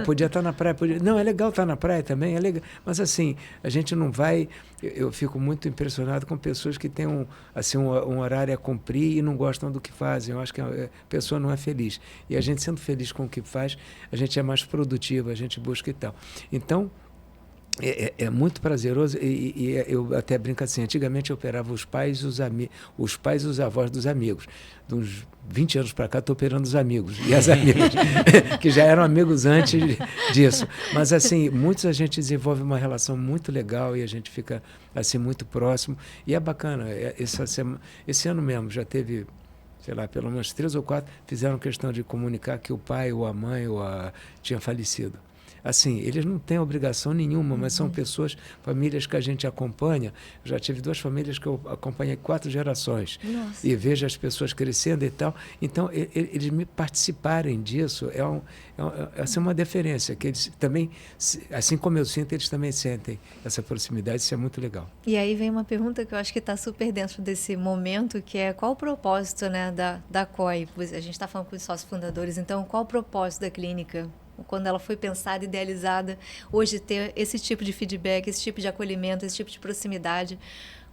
podia estar na praia, não, é legal estar na praia também, é legal, mas assim, a gente não vai, eu fico muito impressionado com pessoas que têm um horário a cumprir e não gostam do que fazem. Eu acho que a pessoa não é feliz, e a gente sendo feliz com o que faz, a gente é mais produtivo, a gente busca e tal. Então, é muito prazeroso e eu até brinco assim, antigamente eu operava os pais e os avós dos amigos. De uns 20 anos para cá estou operando os amigos e as amigas, que já eram amigos antes disso. Mas assim, muitos a gente desenvolve uma relação muito legal e a gente fica assim muito próximo e é bacana. Esse ano mesmo já teve, sei lá, pelo menos 3 ou 4 fizeram questão de comunicar que o pai ou a mãe tinha falecido. assim, eles não têm obrigação nenhuma, mas são pessoas, famílias que a gente acompanha. Eu já tive 2 famílias que eu acompanhei 4 gerações. Nossa. E vejo as pessoas crescendo e tal. Então, eles me participarem disso essa é uma deferência, que eles também, assim como eu sinto, eles também sentem essa proximidade, isso é muito legal. E aí vem uma pergunta que eu acho que está super dentro desse momento, que é qual o propósito, né, da COI? A gente está falando com os sócios fundadores, então qual o propósito da clínica? Quando ela foi pensada, idealizada, hoje ter esse tipo de feedback, esse tipo de acolhimento, esse tipo de proximidade,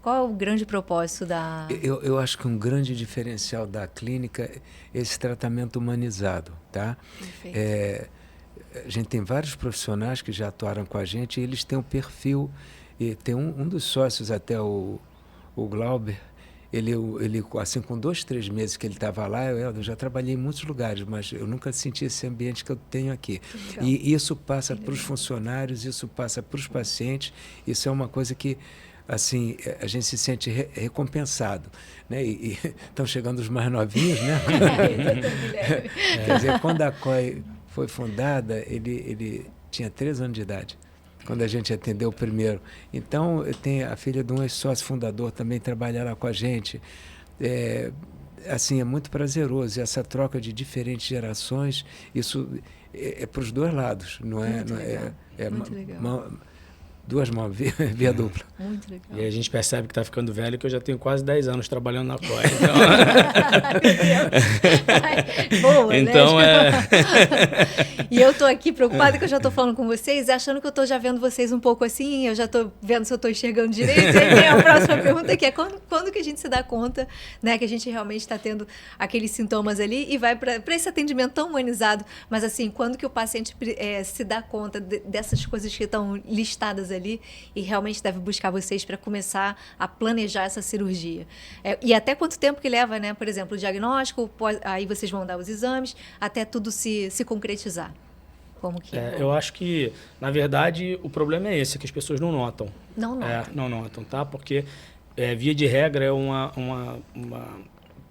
qual é o grande propósito da... Eu acho que um grande diferencial da clínica é esse tratamento humanizado, tá? Perfeito. A gente tem vários profissionais que já atuaram com a gente e eles têm um perfil, e tem um dos sócios até, o Glauber, ele assim, com 2, 3 meses que ele estava lá, eu já trabalhei em muitos lugares, mas eu nunca senti esse ambiente que eu tenho aqui. E isso passa para os funcionários, isso passa para os pacientes, isso é uma coisa que, assim, a gente se sente recompensado, né? E estão chegando os mais novinhos, né? Quer dizer, quando a COI foi fundada, ele tinha 3 anos de idade, quando a gente atendeu o primeiro. Então, eu tenho a filha de um ex-sócio fundador também trabalha lá com a gente. Assim, é muito prazeroso. E essa troca de diferentes gerações, isso é para os 2 lados, não é? Muito legal. Muito legal. 2 mãos, via dupla. Muito legal. E aí a gente percebe que está ficando velho, que eu já tenho quase 10 anos trabalhando na COI. Boa, então né? E eu estou aqui preocupada que eu já estou falando com vocês, achando que eu estou já vendo vocês um pouco assim, eu já estou vendo se eu estou enxergando direito. E aí vem a próxima pergunta, que é quando que a gente se dá conta, né, que a gente realmente está tendo aqueles sintomas ali e vai para esse atendimento tão humanizado. Mas assim, quando que o paciente se dá conta dessas coisas que estão listadas ali e realmente deve buscar vocês para começar a planejar essa cirurgia. E até quanto tempo que leva, né? Por exemplo, o diagnóstico, aí vocês vão dar os exames, até tudo se concretizar. Como que eu acho que, na verdade, o problema é esse, que as pessoas não notam. Não notam. Não notam, tá? Porque, via de regra, é uma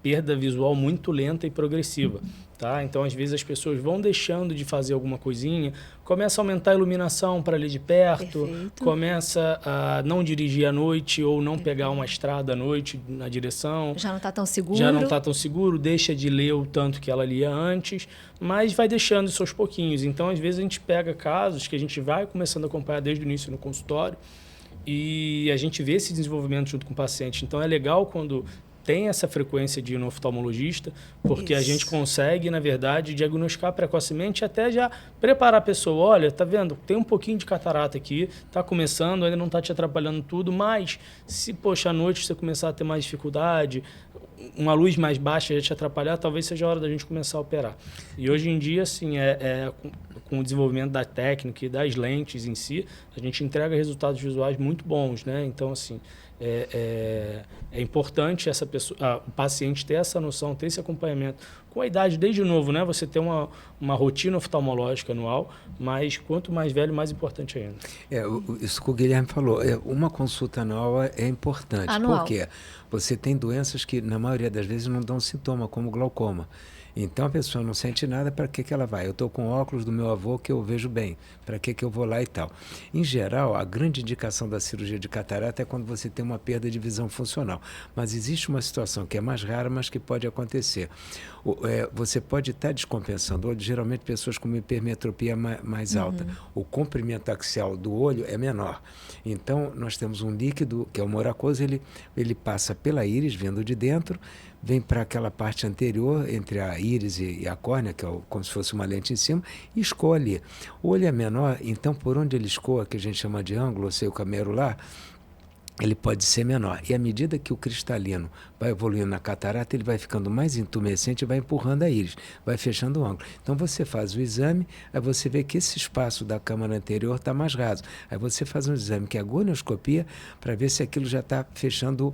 perda visual muito lenta e progressiva. Tá? Então, às vezes, as pessoas vão deixando de fazer alguma coisinha, começa a aumentar a iluminação para ali de perto, Perfeito. Começa a não dirigir à noite ou não pegar uma estrada à noite na direção. Já não está tão seguro. Já não está tão seguro, deixa de ler o tanto que ela lia antes, mas vai deixando isso aos pouquinhos. Então, às vezes, a gente pega casos que a gente vai começando a acompanhar desde o início no consultório e a gente vê esse desenvolvimento junto com o paciente. Então, é legal quando tem essa frequência de ir no oftalmologista, porque a gente consegue, na verdade, diagnosticar precocemente e até já preparar a pessoa. Olha, tá vendo? Tem um pouquinho de catarata aqui, tá começando, ainda não tá te atrapalhando tudo, mas se, poxa, à noite você começar a ter mais dificuldade, uma luz mais baixa já te atrapalhar, talvez seja a hora da gente começar a operar. E hoje em dia, assim, com o desenvolvimento da técnica e das lentes em si, a gente entrega resultados visuais muito bons, né? Então, assim, é importante o paciente ter essa noção, ter esse acompanhamento com a idade desde novo, né? Você ter uma rotina oftalmológica anual, mas quanto mais velho, mais importante ainda. Isso que o Guilherme falou, uma consulta anual é importante. Anual. Por quê? Você tem doenças que, na maioria das vezes, não dão sintoma, como glaucoma. Então, a pessoa não sente nada, para que ela vai? Eu estou com óculos do meu avô que eu vejo bem, para que eu vou lá e tal? Em geral, a grande indicação da cirurgia de catarata é quando você tem uma perda de visão funcional. Mas existe uma situação que é mais rara, mas que pode acontecer. Você pode estar descompensando o olho, geralmente pessoas com uma hipermetropia mais alta. O comprimento axial do olho é menor. Então, nós temos um líquido, que é o moracoso, ele passa pela íris, vindo de dentro, vem para aquela parte anterior, entre a íris e a córnea, que é como se fosse uma lente em cima, e escoa ali. O olho é menor, então por onde ele escoa, que a gente chama de ângulo, ou seja, o camerular, ele pode ser menor. E à medida que o cristalino vai evoluindo na catarata, ele vai ficando mais intumescente e vai empurrando a íris, vai fechando o ângulo. Então você faz o exame, aí você vê que esse espaço da câmara anterior está mais raso. Aí você faz um exame que é a gonioscopia, para ver se aquilo já está fechando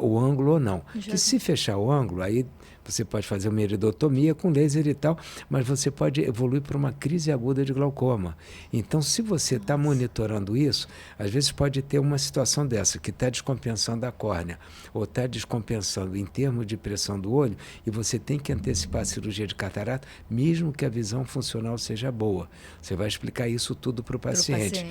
o ângulo ou não. Que se fechar o ângulo, aí você pode fazer uma iridotomia com laser e tal, mas você pode evoluir para uma crise aguda de glaucoma. Então, se você está monitorando isso, às vezes pode ter uma situação dessa. doença que está descompensando a córnea ou está descompensando em termos de pressão do olho, e você tem que antecipar a cirurgia de catarata, mesmo que a visão funcional seja boa. Você vai explicar isso tudo para o paciente.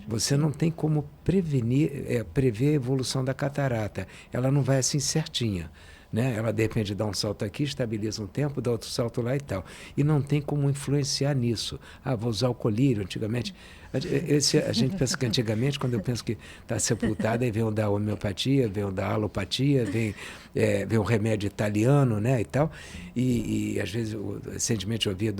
Você não tem como prever a evolução da catarata. Ela não vai assim certinha. Né? Ela de repente dá um salto aqui, estabiliza um tempo, dá outro salto lá e tal. E não tem como influenciar nisso. Vou usar o colírio. Antigamente, a gente pensa que antigamente, quando eu penso que está sepultada, aí vem o da homeopatia, vem o da alopatia, vem o remédio italiano, né, e tal. E às vezes, recentemente eu ouvi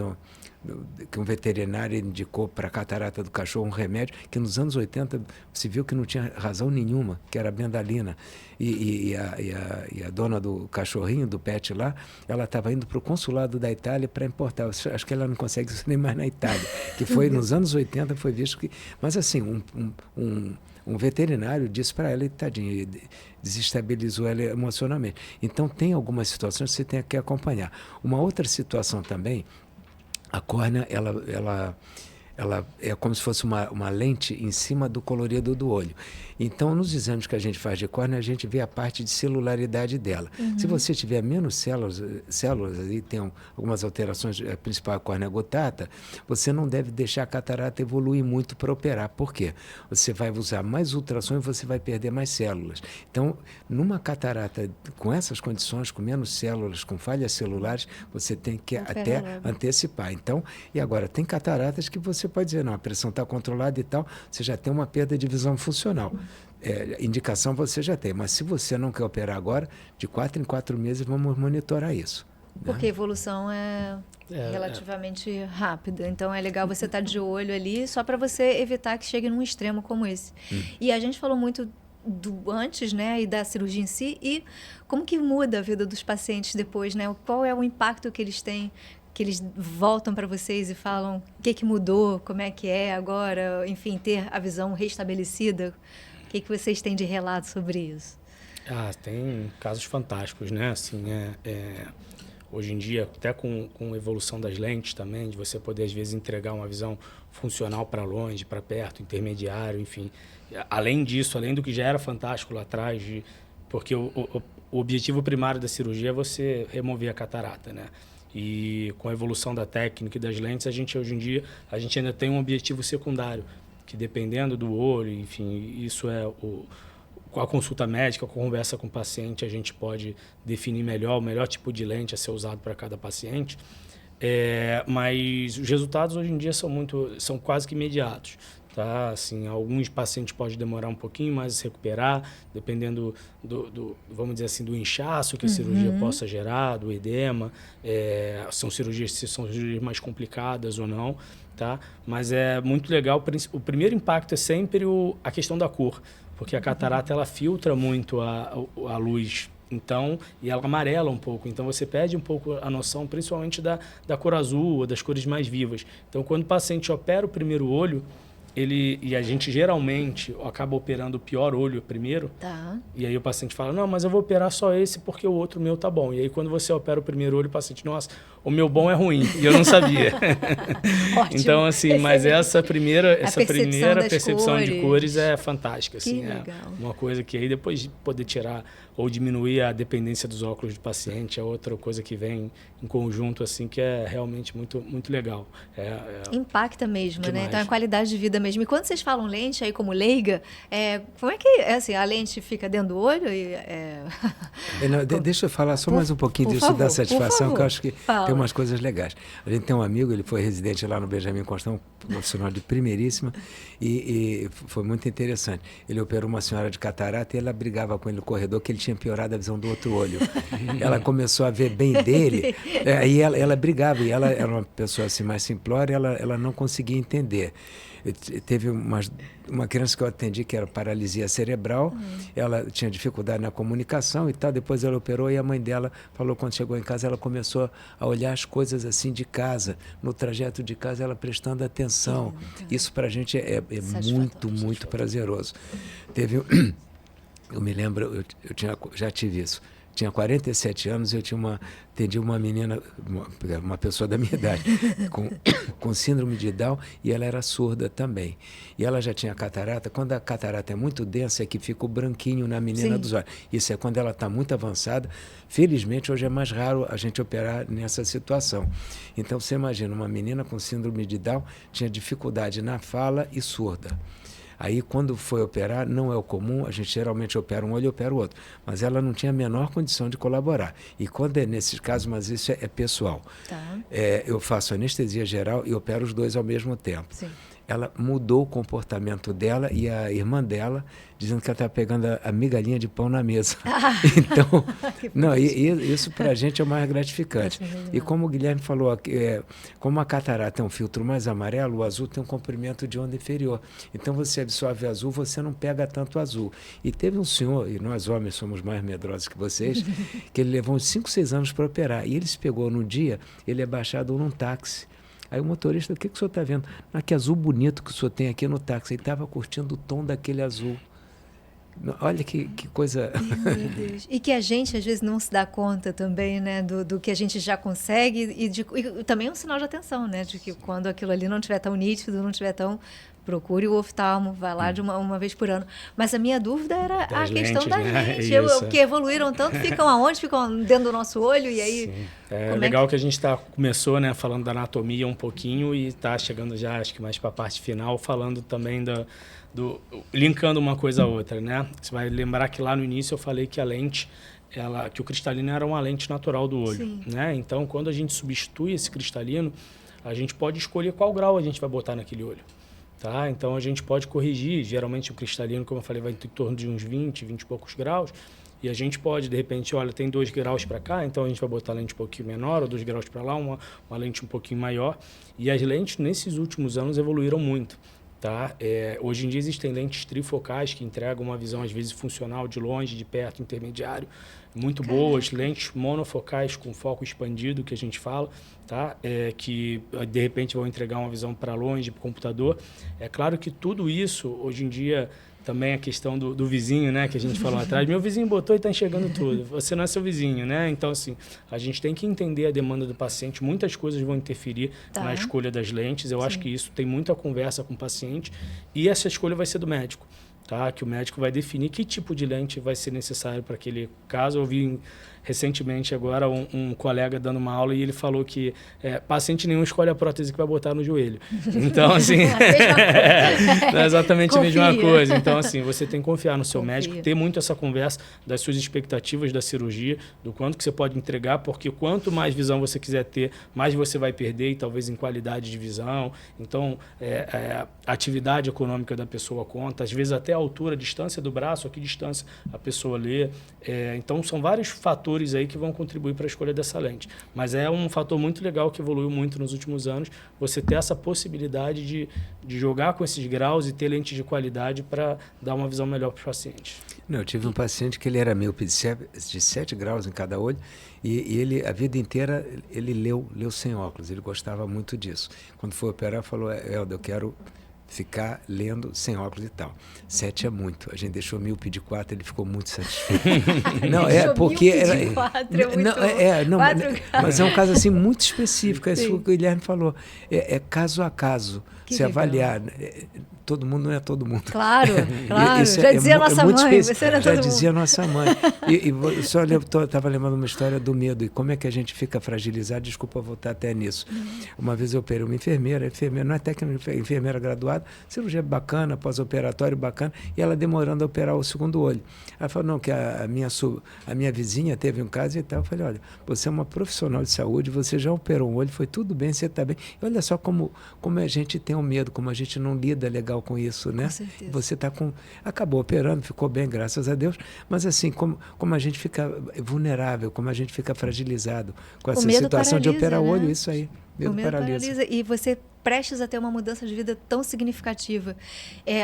que um veterinário indicou para a catarata do cachorro um remédio que nos anos 80 se viu que não tinha razão nenhuma, que era a bendalina. E a dona do cachorrinho, do pet lá, ela estava indo para o consulado da Itália para importar. Acho que ela não consegue isso nem mais na Itália, que foi nos anos 80, foi visto que... Mas assim, um veterinário disse para ela, e tadinha, desestabilizou ela emocionalmente. Então tem algumas situações que você tem que acompanhar. Uma outra situação também, a córnea, ela é como se fosse uma lente em cima do colorido do olho. Então, nos exames que a gente faz de córnea, a gente vê a parte de celularidade dela. Se você tiver menos células aí tem algumas alterações, a principal é a córnea gotata, você não deve deixar a catarata evoluir muito para operar. Por quê? Você vai usar mais ultrassom e você vai perder mais células. Então, numa catarata com essas condições, com menos células, com falhas celulares, você tem que até antecipar. Então, e agora, tem cataratas que você pode dizer, não, a pressão está controlada e tal, você já tem uma perda de visão funcional. Indicação você já tem, mas se você não quer operar agora, de 4 em 4 meses vamos monitorar isso. Porque a evolução é relativamente rápida, então é legal você estar de olho ali, só para você evitar que chegue num extremo como esse. E a gente falou muito do antes, né, e da cirurgia em si, e como que muda a vida dos pacientes depois, né? Qual é o impacto que eles têm, que eles voltam para vocês e falam o que mudou, como é que é agora, enfim, ter a visão restabelecida. O que vocês têm de relato sobre isso? Tem casos fantásticos, né? Assim, hoje em dia, até com a evolução das lentes também, de você poder, às vezes, entregar uma visão funcional para longe, para perto, intermediário, enfim. Além disso, além do que já era fantástico lá atrás, porque o objetivo primário da cirurgia é você remover a catarata, né? E com a evolução da técnica e das lentes, hoje em dia, a gente ainda tem um objetivo secundário, que dependendo do olho, enfim, isso com a consulta médica, com a conversa com o paciente, a gente pode definir melhor o melhor tipo de lente a ser usado para cada paciente. Mas os resultados hoje em dia são quase que imediatos. Tá? Assim, alguns pacientes podem demorar um pouquinho mais a se recuperar, dependendo vamos dizer assim, do inchaço que a cirurgia possa gerar, do edema, se são cirurgias mais complicadas ou não, tá? Mas é muito legal. O primeiro impacto é sempre a questão da cor, porque a catarata ela filtra muito a luz. Então, e ela amarela um pouco, então você perde um pouco a noção, principalmente da cor azul ou das cores mais vivas. Então, quando o paciente opera o primeiro olho, e a gente geralmente acaba operando o pior olho primeiro, e aí o paciente fala, não, mas eu vou operar só esse porque o outro meu tá bom. E aí quando você opera o primeiro olho, o paciente, nossa, o meu bom é ruim, e eu não sabia. Ótimo. Então, assim, mas essa primeira percepção de cores é fantástica. Assim, uma coisa que aí depois de poder tirar ou diminuir a dependência dos óculos do paciente, é outra coisa que vem em conjunto, assim, que é realmente muito, muito legal. Impacta mesmo, demais, né? Então, a qualidade de vida mesmo. E quando vocês falam lente aí como leiga, como é que assim, a lente fica dentro do olho? Deixa eu falar só mais um pouquinho disso da satisfação, que eu acho que tem umas coisas legais. A gente tem um amigo, ele foi residente lá no Benjamin Constant, um profissional de primeiríssima, e foi muito interessante. Ele operou uma senhora de catarata e ela brigava com ele no corredor que ele tinha piorado a visão do outro olho. Ela começou a ver bem dele, aí ela brigava, e ela era uma pessoa assim mais simplória, ela não conseguia entender. Teve uma criança que eu atendi que era paralisia cerebral, ela tinha dificuldade na comunicação e tal, depois ela operou e a mãe dela falou, quando chegou em casa, ela começou a olhar as coisas assim de casa, no trajeto de casa ela prestando atenção. Isso pra gente é muito, muito prazeroso. Eu me lembro, já tive isso. tinha 47 anos, atendi uma menina, uma pessoa da minha idade, com síndrome de Down, e ela era surda também. E ela já tinha catarata. Quando a catarata é muito densa, é que fica o branquinho na menina Sim. dos olhos. Isso é quando ela está muito avançada. Felizmente, hoje é mais raro a gente operar nessa situação. Então, você imagina, uma menina com síndrome de Down tinha dificuldade na fala e surda. Aí, quando foi operar, não é o comum, a gente geralmente opera um olho e opera o outro. Mas ela não tinha a menor condição de colaborar. E quando é nesses casos, mas isso é pessoal. Tá. Eu faço anestesia geral e opero os dois ao mesmo tempo. Sim. Ela mudou o comportamento dela e a irmã dela, dizendo que ela estava pegando a migalhinha de pão na mesa. Então, não, isso para a gente é o mais gratificante. E como o Guilherme falou, como a catarata é um filtro mais amarelo, o azul tem um comprimento de onda inferior. Então, você absorve azul, você não pega tanto azul. E teve um senhor, e nós homens somos mais medrosos que vocês, que ele levou uns 5, 6 anos para operar. E ele se pegou num dia, ele é baixado num táxi. Aí o motorista, o que o senhor está vendo? Que azul bonito que o senhor tem aqui no táxi. Ele estava curtindo o tom daquele azul. Olha que coisa... Meu Deus. E que a gente, às vezes, não se dá conta também, né, do que a gente já consegue. E também é um sinal de atenção, né? De que quando aquilo ali não estiver tão nítido, não estiver tão... Procure o oftalmo, vai lá de uma vez por ano. Mas a minha dúvida era a questão da lente. Que evoluíram tanto, ficam aonde? Ficam dentro do nosso olho e aí... Sim. É legal que a gente começou, né, falando da anatomia um pouquinho e está chegando já, acho que mais para a parte final, falando também linkando uma coisa a outra, né? Você vai lembrar que lá no início eu falei que a lente, que o cristalino era uma lente natural do olho, Sim. né? Então, quando a gente substitui esse cristalino, a gente pode escolher qual grau a gente vai botar naquele olho. Tá? Então, a gente pode corrigir. Geralmente, o cristalino, como eu falei, vai em torno de uns 20 e poucos graus. E a gente pode, de repente, olha, tem 2 graus para cá, então a gente vai botar a lente um pouquinho menor, ou 2 graus para lá, uma lente um pouquinho maior. E as lentes, nesses últimos anos, evoluíram muito. Tá? Hoje em dia, existem lentes trifocais que entregam uma visão, às vezes, funcional de longe, de perto, intermediário. Muito boas, lentes monofocais com foco expandido, que a gente fala, tá? Que de repente vão entregar uma visão para longe, para o computador. É claro que tudo isso, hoje em dia, também a questão do vizinho, né, que a gente falou atrás. Meu vizinho botou e está enxergando tudo. Você não é seu vizinho, né? Então, assim, a gente tem que entender a demanda do paciente. Muitas coisas vão interferir na escolha das lentes. Eu acho que isso tem muita conversa com o paciente. E essa escolha vai ser do médico. Tá? Que o médico vai definir que tipo de lente vai ser necessário para aquele caso. Eu vi recentemente agora um colega dando uma aula e ele falou que paciente nenhum escolhe a prótese que vai botar no joelho. Então, assim, é exatamente a mesma coisa. Então, assim, você tem que confiar no seu médico, ter muito essa conversa das suas expectativas da cirurgia, do quanto que você pode entregar, porque quanto mais visão você quiser ter, mais você vai perder, e talvez em qualidade de visão. Então, a atividade econômica da pessoa conta, às vezes até a altura, a distância do braço, a que distância a pessoa lê. Então, são vários fatores aí que vão contribuir para a escolha dessa lente. Mas é um fator muito legal que evoluiu muito nos últimos anos, você ter essa possibilidade de jogar com esses graus e ter lentes de qualidade para dar uma visão melhor para os pacientes. Não, eu tive um paciente que ele era míope de 7 graus em cada olho e ele, a vida inteira, ele leu sem óculos, ele gostava muito disso. Quando foi operar, falou, Helder, eu quero ficar lendo sem óculos e tal. 7 é muito. A gente deixou míope de 4, ele ficou muito satisfeito. Não, porque míope de 4 mas é um caso assim muito específico, é isso que o Guilherme falou. É caso a caso. Se avaliar, todo mundo não é todo mundo. Claro, claro. Já dizia nossa mãe, você era todo mundo. Já dizia nossa mãe. E só estava lembrando uma história do medo e como é que a gente fica fragilizado. Desculpa voltar até nisso. Uma vez eu operei uma enfermeira não é técnica, enfermeira graduada, cirurgia bacana, pós-operatório bacana, e ela demorando a operar o segundo olho. Ela falou, não, que a minha vizinha teve um caso e tal. Eu falei, olha, você é uma profissional de saúde, você já operou um olho, foi tudo bem, você está bem. E olha só como a gente tem um medo, como a gente não lida legal com isso, né? Com certeza. Você acabou operando, ficou bem, graças a Deus, mas assim, como a gente fica vulnerável, como a gente fica fragilizado com essa situação de operar o olho, isso aí. O medo paralisa. E você prestes a ter uma mudança de vida tão significativa.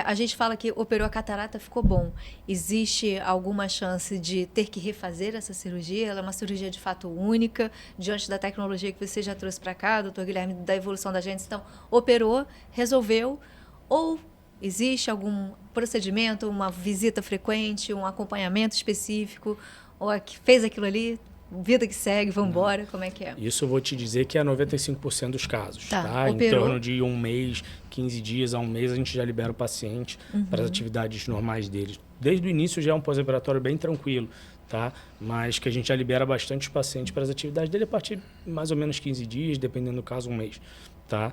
A gente fala que operou a catarata, ficou bom. Existe alguma chance de ter que refazer essa cirurgia? Ela é uma cirurgia de fato única, diante da tecnologia que você já trouxe para cá, doutor Guilherme, da evolução da gente. Então, operou, resolveu, ou existe algum procedimento, uma visita frequente, um acompanhamento específico, Ou fez aquilo ali, vida que segue, vamos embora, como é que é? Isso eu vou te dizer que é 95% dos casos, tá? Em Operou. torno de 1 mês, 15 dias a 1 mês, a gente já libera o paciente para as atividades normais deles. Desde o início já é um pós-operatório bem tranquilo, tá? Mas que a gente já libera bastante os pacientes para as atividades dele a partir de mais ou menos 15 dias, dependendo do caso, 1 mês. Tá?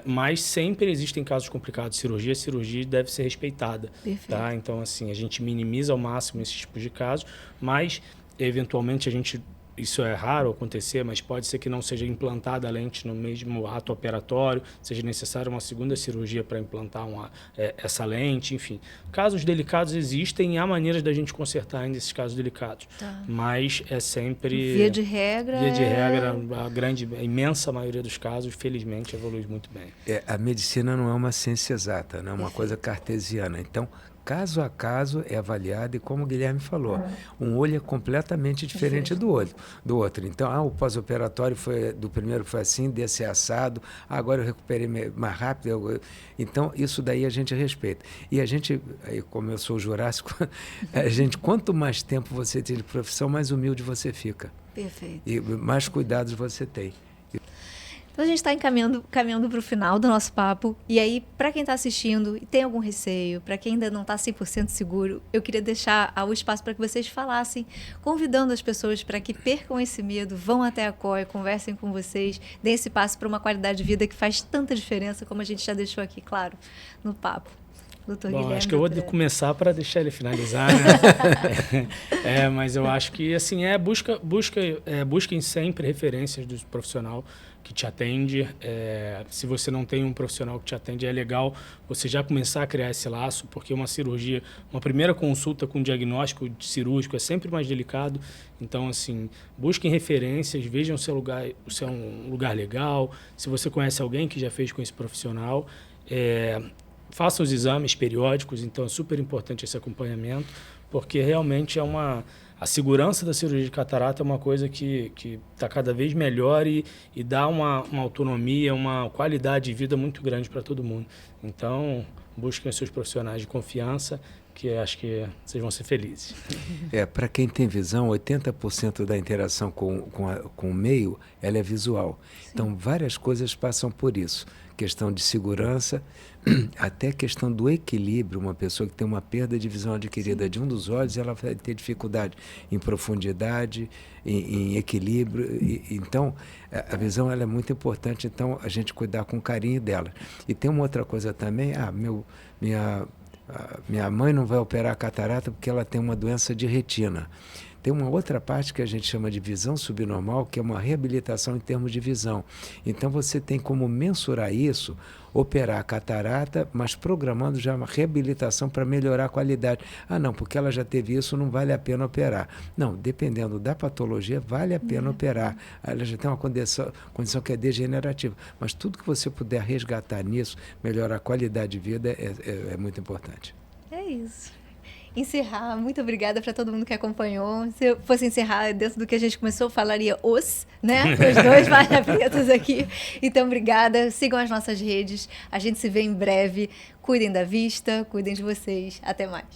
Mas sempre existem casos complicados de cirurgia, a cirurgia deve ser respeitada. Tá? Então, assim, a gente minimiza ao máximo esses tipos de casos, mas eventualmente isso é raro acontecer, mas pode ser que não seja implantada a lente no mesmo ato operatório, seja necessária uma segunda cirurgia para implantar essa lente, enfim. Casos delicados existem e há maneiras da gente consertar ainda esses casos delicados. Tá. Mas é sempre... Via de regra, a imensa maioria dos casos, felizmente, evolui muito bem. A medicina não é uma ciência exata, né? É uma coisa cartesiana. Então, caso a caso é avaliado e, como o Guilherme falou, um olho é completamente diferente do outro. Então, o pós-operatório do primeiro foi assim, desse é assado, agora eu recuperei mais rápido. Então, isso daí a gente respeita. E a gente, como eu sou jurássico, quanto mais tempo você tem de profissão, mais humilde você fica. Perfeito. E mais cuidados você tem. Então, a gente está caminhando para o final do nosso papo. E aí, para quem está assistindo e tem algum receio, para quem ainda não está 100% seguro, eu queria deixar o espaço para que vocês falassem, convidando as pessoas para que percam esse medo, vão até a COI, conversem com vocês, deem esse passo para uma qualidade de vida que faz tanta diferença, como a gente já deixou aqui, claro, no papo. Dr. Guilherme, acho que eu vou começar para deixar ele finalizar, né? Mas eu acho que assim, busquem sempre referências do profissional que te atende. Se você não tem um profissional que te atende, é legal você já começar a criar esse laço, porque uma cirurgia, uma primeira consulta com diagnóstico cirúrgico é sempre mais delicado. Então, assim, busquem referências, vejam se é um lugar legal, se você conhece alguém que já fez com esse profissional. Façam os exames periódicos, então é super importante esse acompanhamento, porque realmente a segurança da cirurgia de catarata é uma coisa que está cada vez melhor e dá uma autonomia, uma qualidade de vida muito grande para todo mundo. Então, busquem os seus profissionais de confiança, que acho que vocês vão ser felizes. Para quem tem visão, 80% da interação com o meio ela é visual. Sim. Então, várias coisas passam por isso. Questão de segurança, até questão do equilíbrio. Uma pessoa que tem uma perda de visão adquirida Sim. de um dos olhos, ela vai ter dificuldade em profundidade, em equilíbrio. Então, a visão ela é muito importante, então a gente cuidar com carinho dela. E tem uma outra coisa também, minha mãe não vai operar a catarata porque ela tem uma doença de retina. Tem uma outra parte que a gente chama de visão subnormal, que é uma reabilitação em termos de visão. Então, você tem como mensurar isso, operar a catarata, mas programando já uma reabilitação para melhorar a qualidade. Não, porque ela já teve isso, não vale a pena operar. Não, dependendo da patologia, vale a pena operar. Ela já tem uma condição que é degenerativa. Mas tudo que você puder resgatar nisso, melhorar a qualidade de vida, é muito importante. É isso. Encerrar, muito obrigada para todo mundo que acompanhou. Se eu fosse encerrar dentro do que a gente começou, falaria né? Os dois pretos aqui. Então, obrigada. Sigam as nossas redes. A gente se vê em breve. Cuidem da vista, cuidem de vocês. Até mais.